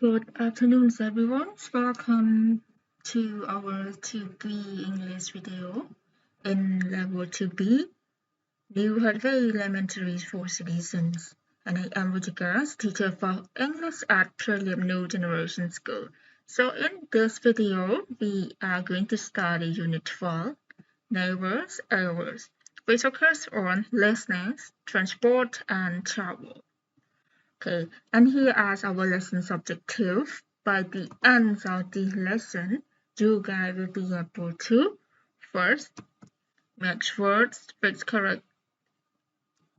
Good afternoon, everyone. Welcome to our 2B English video in level 2B, New Hardware Elementary for Citizens. And I am Vicheka, teacher for English at Trillium New Generation School. So in this video, we are going to study Unit 12, Neighbors, Hours, which focuses on listening, transport, and travel. Okay, and here is our lesson objective. By the end of the lesson, you guys will be able to first match words with correct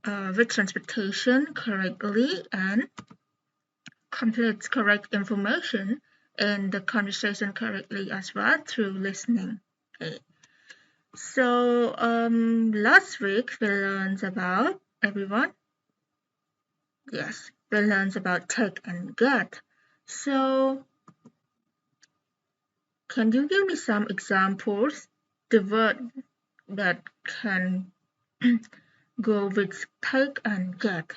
with transportation correctly and complete correct information in the conversation correctly as well through listening. Okay. So last week we learned about everyone. Yes, we learned about take and get. So, can you give me some examples? The word that can go with take and get.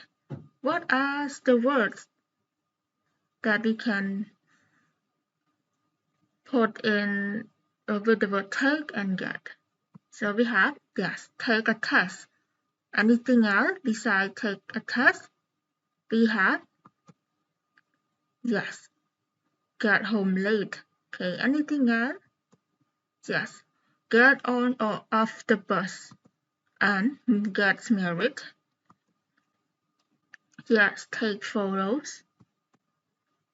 What are the words that we can put in with the word take and get? So we have, yes, take a test. Anything else besides take a test? We have, yes, get home late. Okay, anything else? Yes, get on or off the bus and get married. Yes, take photos.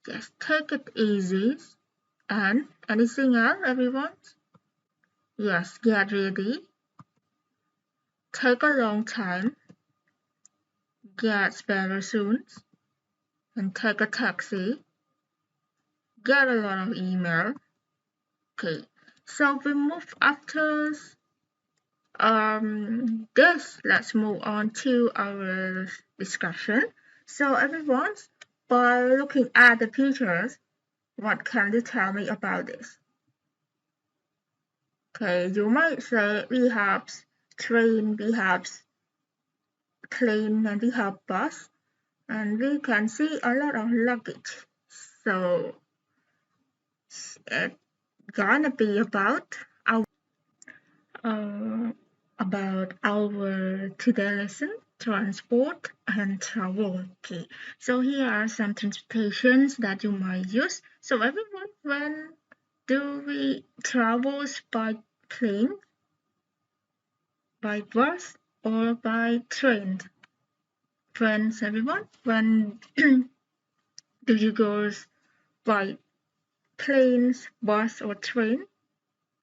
Yes, take it easy. And anything else, everyone? Yes, get ready. Take a long time. Get better soon. And take a taxi. Get a lot of email. Okay, so we move after this. Let's move on to our discussion. So everyone, by looking at the pictures, what can you tell me about this? Okay, you might say we have train, we have plane, and we have bus, and we can see a lot of luggage. So it's gonna be about our today lesson, transport and travel. Okay, so here are some transportations that you might use. So everyone, when do we travel by plane, by bus, or by train? Friends, everyone, when do you go by planes, bus, or train?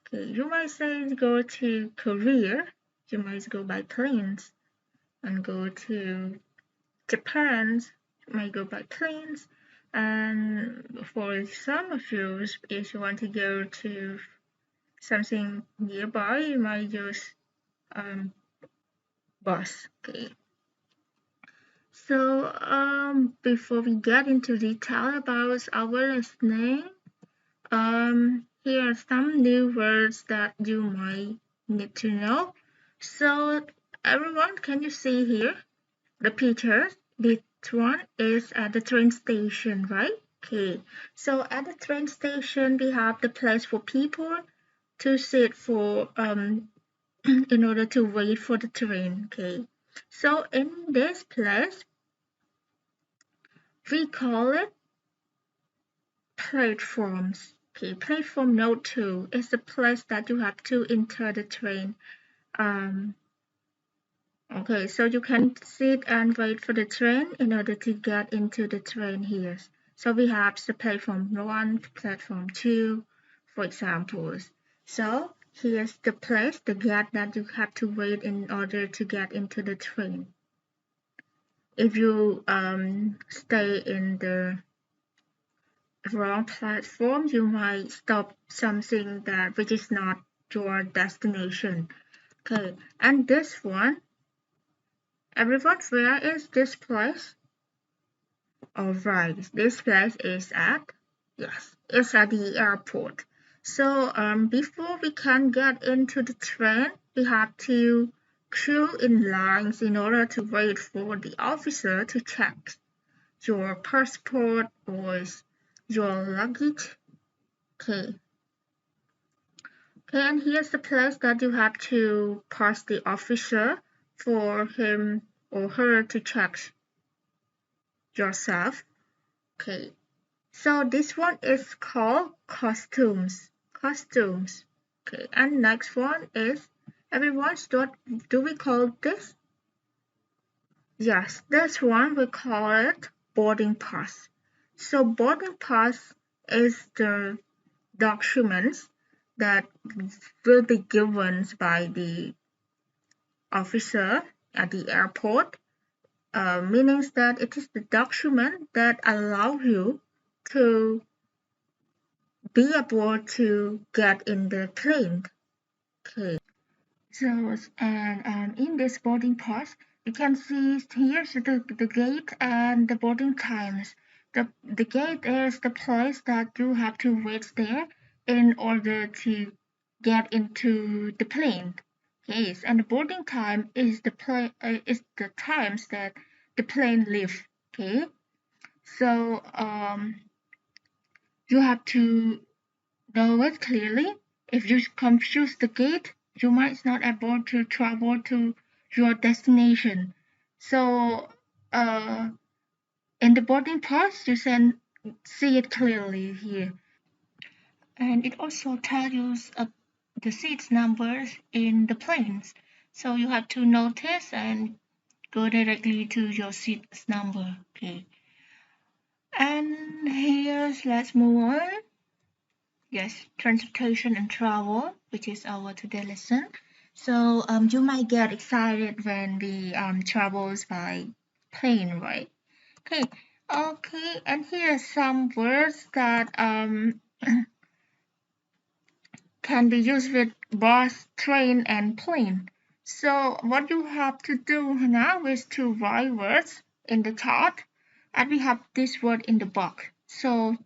Okay, you might say go to Korea, you might go by planes, and go to Japan, you might go by planes. And for some of you, if you want to go to something nearby, you might use bus. Okay. So before we get into detail about our listening, here are some new words that you might need to know. So everyone, can you see here the picture? This one is at the train station, right? Okay, so at the train station we have the place for people to sit for in order to wait for the train. Okay, so in this place we call it platforms. Okay, platform note 2 is the place that you have to enter the train. Okay, so you can sit and wait for the train in order to get into the train here. So we have the platform 1, platform 2, for examples. So here's the place, the gate that you have to wait in order to get into the train. If you stay in the wrong platform, you might stop something that which is not your destination. Okay, and this one, everyone, where is this place? Alright, this place is at, yes, it's at the airport. So before we can get into the train, we have to queue in lines in order to wait for the officer to check your passport or your luggage. Okay. Okay, and here's the place that you have to pass the officer for him or her to check yourself. Okay, so this one is called costumes. Costumes. Okay, and next one is everyone's what do we call this? Yes, this one we call it boarding pass. So boarding pass is the documents that will be given by the officer at the airport, meaning that it is the document that allow you to be able to get in the plane. Okay. So, and in this boarding pass, you can see here's the gate and the boarding times. The gate is the place that you have to wait there in order to get into the plane. Yes, and the boarding time is is the times that the plane leave. Okay, so you have to know it clearly. If you confuse the gate, you might not able to travel to your destination. So, in the boarding pass, you can see it clearly here. And it also tells you the seats numbers in the planes. So you have to notice and go directly to your seat's number. Okay. And here's, let's move on. Yes, transportation and travel, which is our today lesson. So you might get excited when we travels by plane, right? Okay, okay, and here are some words that can be used with bus, train, and plane. So what you have to do now is to write words in the chart, and we have this word in the box. So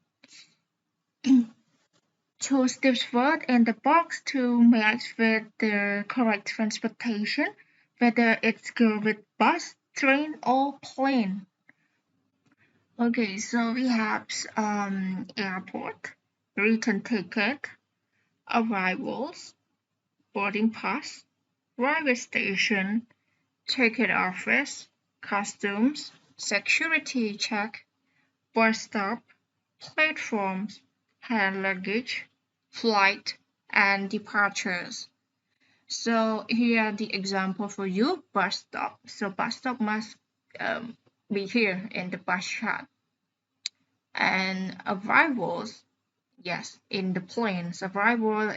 choose this word in the box to match with the correct transportation, whether it's go with bus, train, or plane. Okay, so we have airport, return ticket, arrivals, boarding pass, railway station, ticket office, customs, security check, bus stop, platforms, hand luggage, flight, and departures. So here are the example for you, bus stop. So bus stop must be here in the bus chart. And arrivals, yes, in the planes, arrival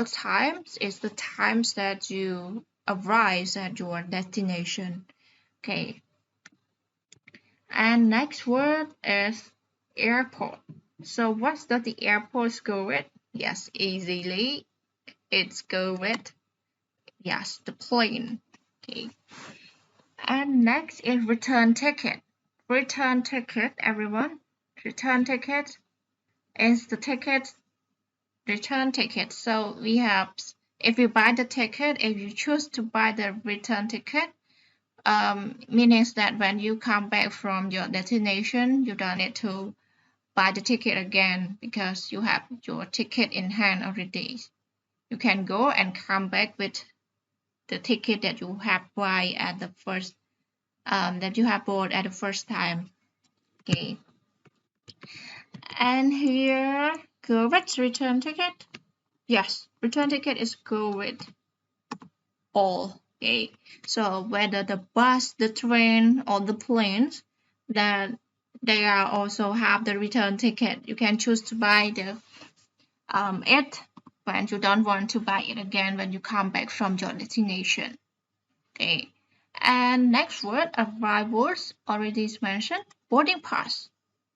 times is the times that you arrive at your destination. Okay. And next word is airport. So what does the airport go with? Yes, easily. It's go with, yes, the plane. Okay. And next is return ticket. Return ticket, everyone. Return ticket is the ticket, return ticket. So we have, if you buy the ticket, if you choose to buy the return ticket, meaning that when you come back from your destination, you don't need to buy the ticket again because you have your ticket in hand already. You can go and come back with the ticket that you have buy at the first that you have bought at the first time. Okay. And here, go with return ticket. Yes, return ticket is go with all. Okay. So whether the bus, the train, or the planes, that they are also have the return ticket. You can choose to buy the it when you don't want to buy it again when you come back from your destination. Okay. And next word, arrivals, already mentioned, boarding pass.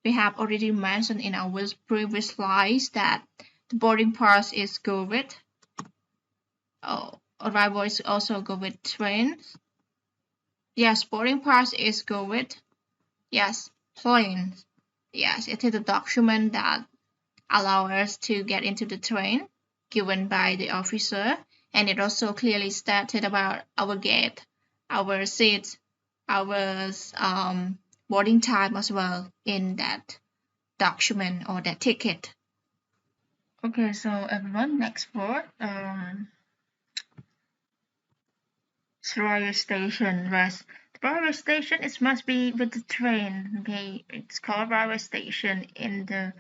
We have already mentioned in our previous slides that the boarding pass is go with, arrivals also go with trains. Yes, boarding pass is go with, yes, planes. Yes, it is a document that allows us to get into the train given by the officer, and it also clearly stated about our gate, our seats, our boarding time as well in that document or that ticket. Okay, so everyone, next word, railway station. Rest. The railway station, it must be with the train. Okay, it's called railway station. In the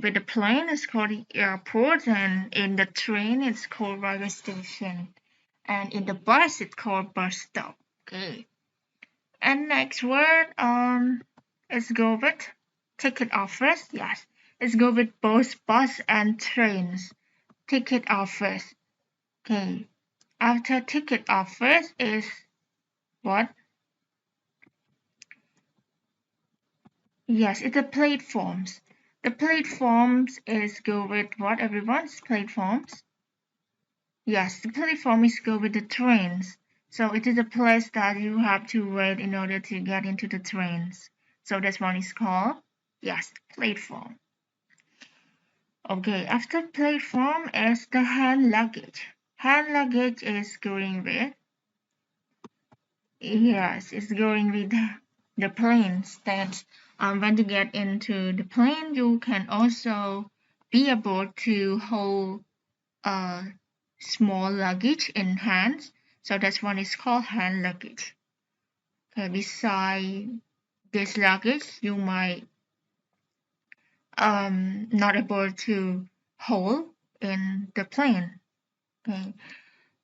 with the plane, it's called the airport, and in the train, it's called railway station, and in the bus, it's called bus stop. Okay, and next word, let's go with ticket office. Yes, let's go with both bus and trains. Ticket office. Okay, after ticket office is what? Yes, it's the platforms. The platforms is go with what, everyone's platforms? Yes, the platform is go with the trains. So it is a place that you have to wait in order to get into the trains. So that's what is called, yes, platform. Okay, after platform is the hand luggage. Hand luggage is going with, yes, it's going with the planes that when you get into the plane, you can also be able to hold small luggage in hands. So that's one is called hand luggage. Okay, beside this luggage, you might not able to hold in the plane. Okay.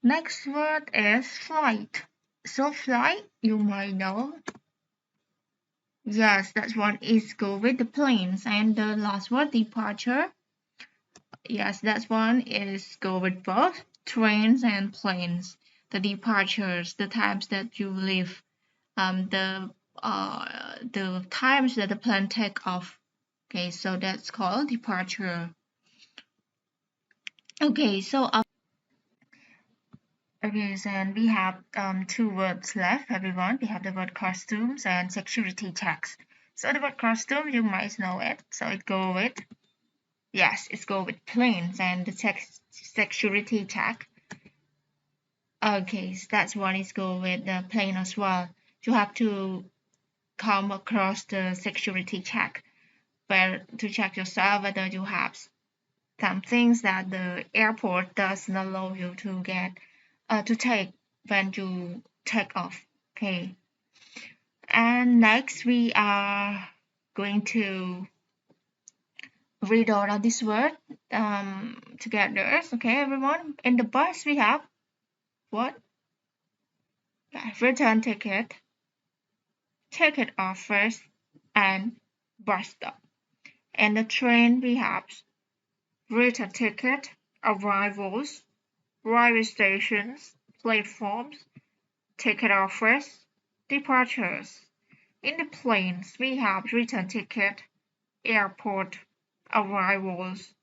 Next word is flight. So flight, you might know. Yes, that's what is go with the planes. And the last word, departure. Yes, that one is go with both trains and planes. The departures, the times that you leave, the times that the plane take off. Okay, so that's called departure. Okay, so okay, so and we have two words left, everyone. We have the word costumes and security checks. So the word costume, you might know it. So it go with, yes, it's go with planes, and the security check. Okay, so that's one is go with the plane as well. You have to come across the security check, where to check yourself whether you have some things that the airport doesn't allow you to get to take when you take off. Okay, and next we are going to read all of this word together. Okay, everyone. In the bus we have what? Return ticket, ticket office, and bus stop. And the train we have return ticket, arrivals, railway stations, platforms, ticket office, departures. In the planes we have return ticket, airport, arrivals,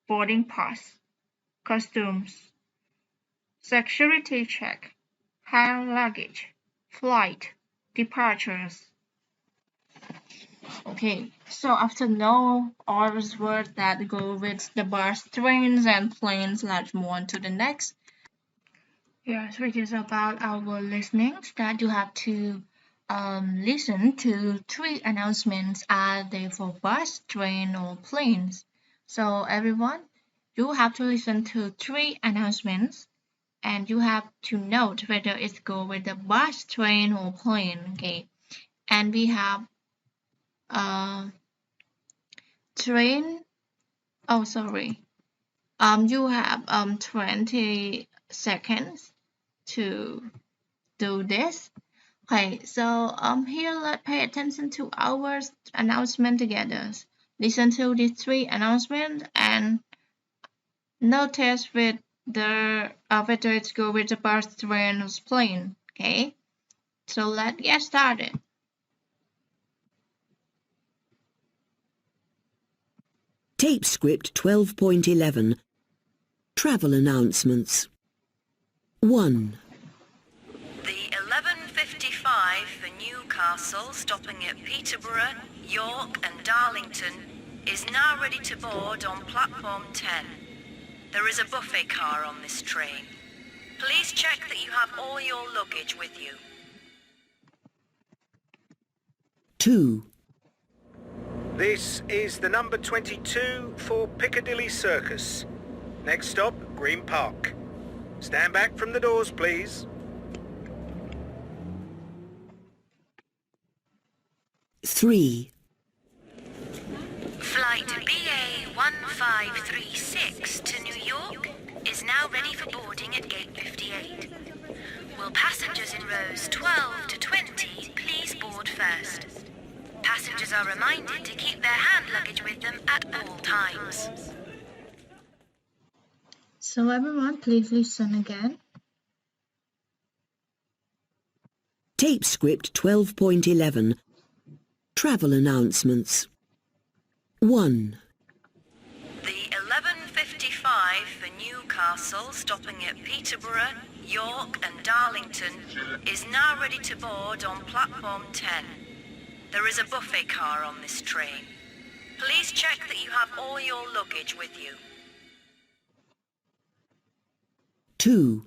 boarding pass, customs, security check, hand luggage, flight, departures. Okay, so after know all those words that go with the bus, trains, and planes, let's move on to the next. Yes, which is about our listenings that you have to listen to three announcements. Are they for bus, train, or planes? So everyone, you have to listen to three announcements, and you have to note whether it's go with the bus, train, or plane. Okay, and we have uh, train. Oh, sorry. You have 20 seconds to do this. Okay, so here let's pay attention to our announcement together. Listen to these three announcements and notice with the whether it's go with the bus, train, or plane. Okay, so let's get started. Tape script 12.11. Travel announcements. 1. The 11:55 for Newcastle, stopping at Peterborough, York and Darlington, is now ready to board on platform 10. There is a buffet car on this train. Please check that you have all your luggage with you. 2, This is the number 22 for Piccadilly Circus. Next stop, Green Park. Stand back from the doors, please. 3, Flight BA 1536 to New York is now ready for boarding at gate 58. Will passengers in rows 12 to 20 please board first? Passengers are reminded to keep their hand luggage with them at all times. So everyone, please listen again. Tape script 12.11. Travel announcements. 1. The 11:55 for Newcastle stopping at Peterborough, York and Darlington is now ready to board on platform 10. There is a buffet car on this train. Please check that you have all your luggage with you. 2,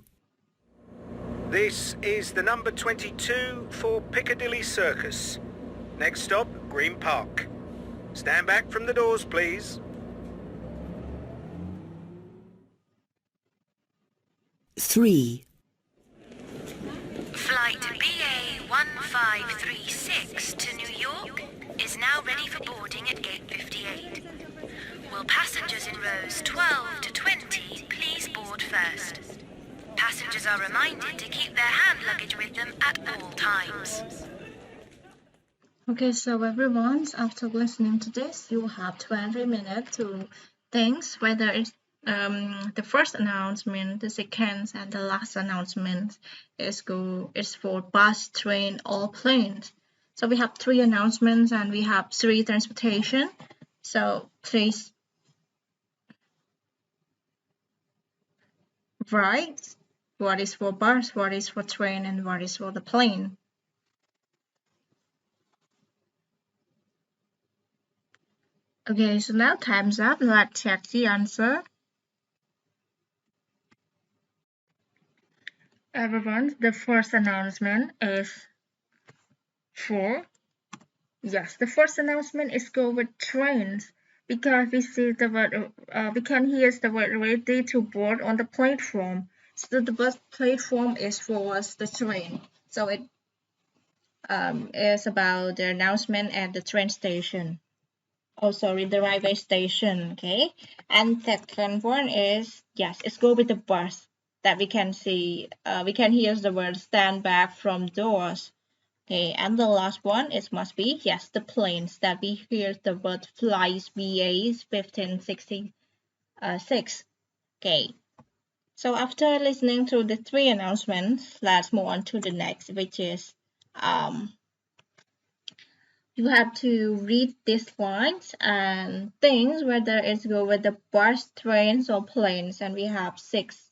This is the number 22 for Piccadilly Circus. Next stop, Green Park. Stand back from the doors, please. 3, Flight BA 1536 to New York is now ready for boarding at gate 58. Will passengers in rows 12 to 20 please board first? Passengers are reminded to keep their hand luggage with them at all times. Okay, so everyone, after listening to this, you have 20 minutes to think whether it's the first announcement, the second, and the last announcement is for bus, train, or planes. So we have 3 announcements and we have 3 transportation. So please write what is for bus, what is for train, and what is for the plane. Okay, so now time's up. Let's check the answer. Everyone, the first announcement is for, yes, the first announcement is go with trains because we see the word, we can hear the word ready to board on the platform. So the bus platform is for the train. So it is about the announcement at the train station. Oh, sorry, the railway station. Okay, and second one is, yes, it's go with the bus that we can see. We can hear the word stand back from doors. Okay, and the last one is must be, yes, the planes that we hear the word flies BA 1566. Okay, so after listening to the 3 announcements, let's move on to the next, which is you have to read these lines and think whether it's go with the bus, trains, or planes. And we have 6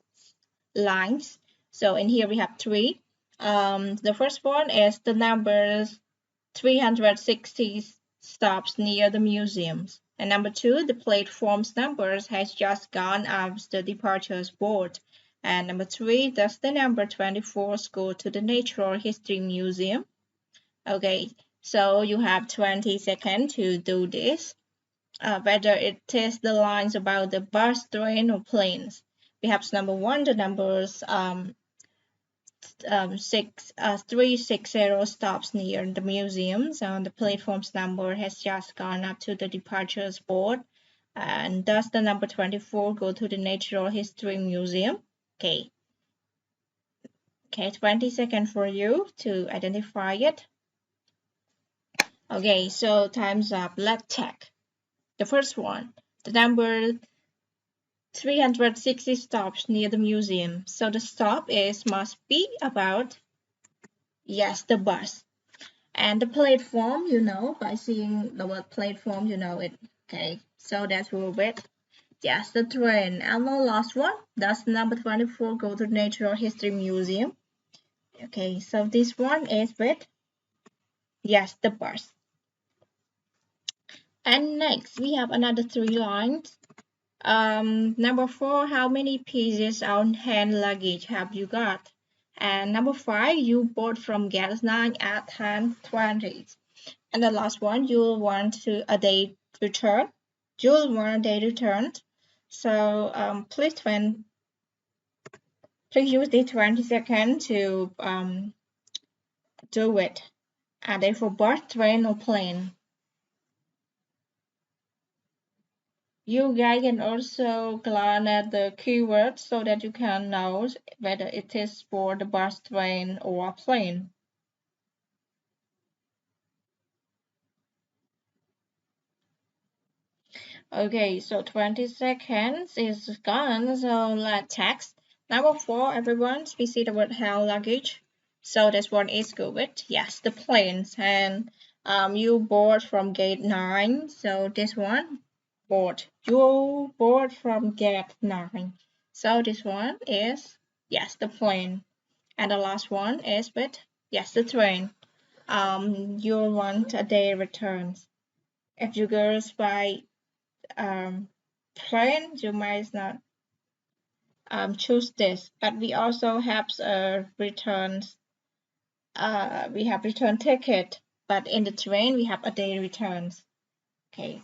lines. So in here we have 3. The first one is the numbers 360 stops near the museums. And number 2, the platform's numbers has just gone up the departures board. And number 3, does the number 24 go to the Natural History Museum? Okay, so you have 20 seconds to do this. Whether it is the lines about the bus, train, or planes. We have number 1, the numbers 360 stops near the museums, and the platform's number has just gone up to the departures board. And does the number 24 go to the Natural History Museum? Okay, 20 seconds for you to identify it. Okay, so time's up. Let's check. The first one, the number 360 stops near the museum. So the stop must be about, yes, the bus. And the platform, you know, by seeing the word platform, you know it. Okay, so that's will with, yes, the train. And the last one, does number 24 go to the Natural History Museum? Okay, so this one is with, yes, the bus. And next, we have another 3 lines. Number 4, how many pieces of hand luggage have you got? And number 5, you bought from gate 9 at 10:20. And the last one, you'll want a day return. You'll want a day return. So please use the 20 seconds to do it. And then for bus, train, or plane. You guys can also glance at the keywords so that you can know whether it is for the bus, train, or plane. Okay, so 20 seconds is gone, so let's text. Number 4, everyone, we see the word hand luggage. So this one is good with, yes, the planes. And you board from gate 9, so this one, board. You board from gate 9. So this one is, yes, the plane. And the last one is with, yes, the train. You want a day returns. If you girls by plane, you might not choose this, but we also have returns. We have return ticket, but in the train we have a day returns. Okay,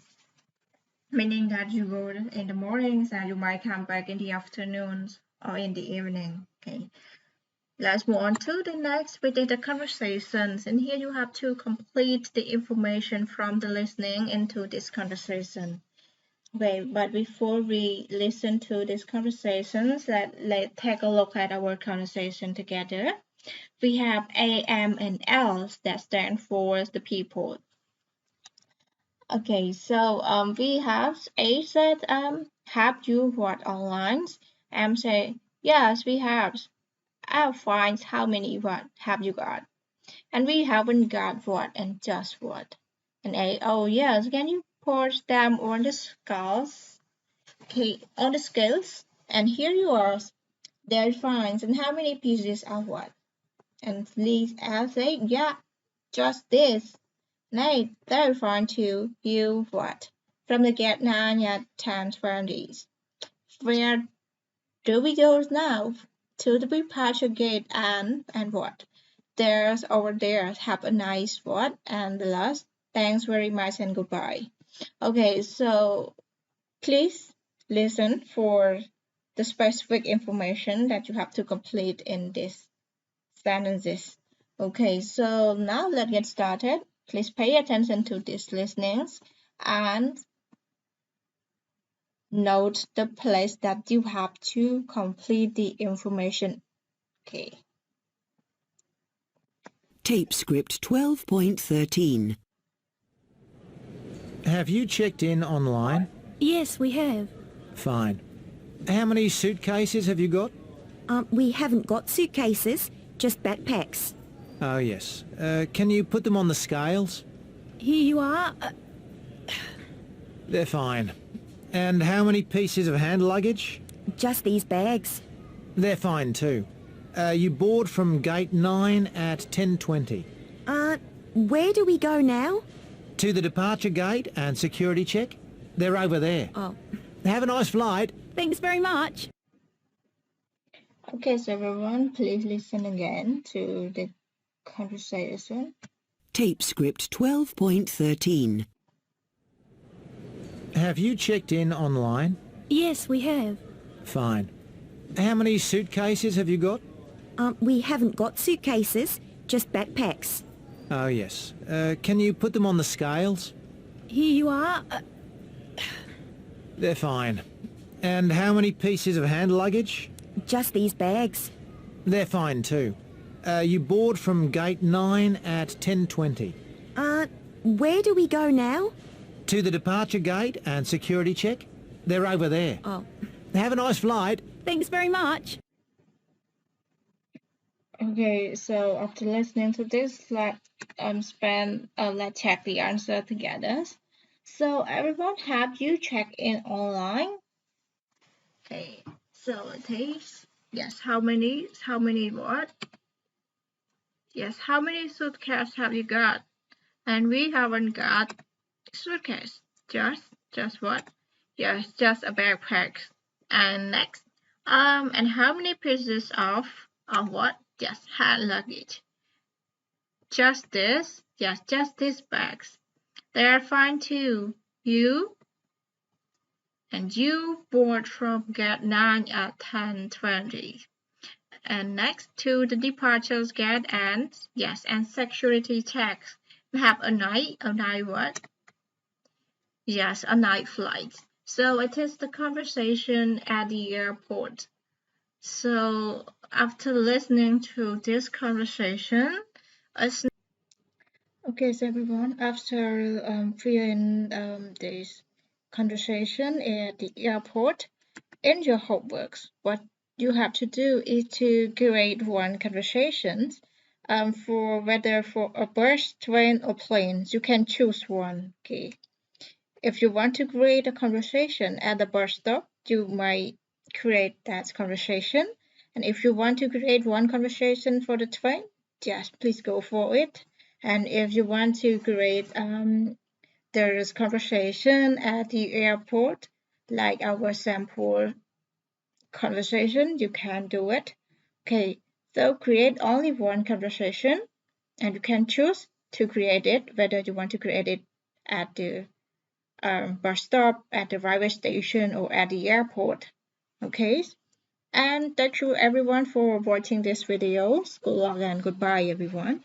meaning that you go in the mornings and you might come back in the afternoons or in the evening. Okay, let's move on to the next with the conversations, and here you have to complete the information from the listening into this conversation. Okay, but before we listen to these conversations, let's take a look at our conversation together. We have A, M, and L that stand for the people. Okay, so we have A said, have you what online? M say, yes, we have. I'll find how many what have you got. And we haven't got what and just what. And A, oh yes, can you put them on the scales? Okay, on the scales, and here you are. There finds and how many pieces are what? And Lee say, yeah, just this. Nay, there find to you what? From the gate 9 at 10:20. Where do we go now? To the departure gate and what? There's over there. Have a nice what? And the last, thanks very much and goodbye. Okay, so please listen for the specific information that you have to complete in these sentences. Okay, so now let's get started. Please pay attention to these listenings and note the place that you have to complete the information. Okay. Tape script 12.13. Have you checked in online? Yes, we have. Fine. How many suitcases have you got? We haven't got suitcases, just backpacks. Oh, yes. Can you put them on the scales? Here you are. They're fine. And how many pieces of hand luggage? Just these bags. They're fine too. You board from gate 9 at 10:20. Where do we go now? To the departure gate and security check. They're over there. Oh, Have a nice flight. thanks very much. Okay, so everyone, please listen again to the conversation. Tape script 12.13. Have you checked in online? Yes, we have. Fine. How many suitcases have you got? We haven't got suitcases, just backpacks. Oh, yes. Can you put them on the scales? Here you are. They're fine. And how many pieces of hand luggage? Just these bags. They're fine too. You board from gate 9 at 10:20. Where do we go now? To the departure gate and security check. They're over there. Oh, Have a nice flight. thanks very much. Okay, so after listening to this, let's check the answer together. So everyone, have you checked in online? Okay, so it is yes. How many what? Yes, how many suitcases have you got? And we haven't got suitcase. Just what? Yes, just a backpack. And next, and how many pieces of what? Yes, hand luggage. just this. Yes, just these bags. They are fine too. You board from gate 9 at 10:20. And next to the departures gate and security checks. We have a night what? Yes, a night flight. So it is the conversation at the airport. So after listening to this conversation, okay, so everyone, after viewing this conversation at the airport, in your homeworks, what you have to do is to create one conversation for whether for a bus, train, or plane. You can choose one. Okay. If you want to create a conversation at the bus stop, you might create that conversation. And if you want to create one conversation for the train, just please go for it. And if you want to create there's conversation at the airport, like our sample conversation, you can do it. Okay, so create only one conversation and you can choose to create it, whether you want to create it at the bus stop, at the railway station, or at the airport. Okay, and thank you everyone for watching this video. Good luck and goodbye everyone.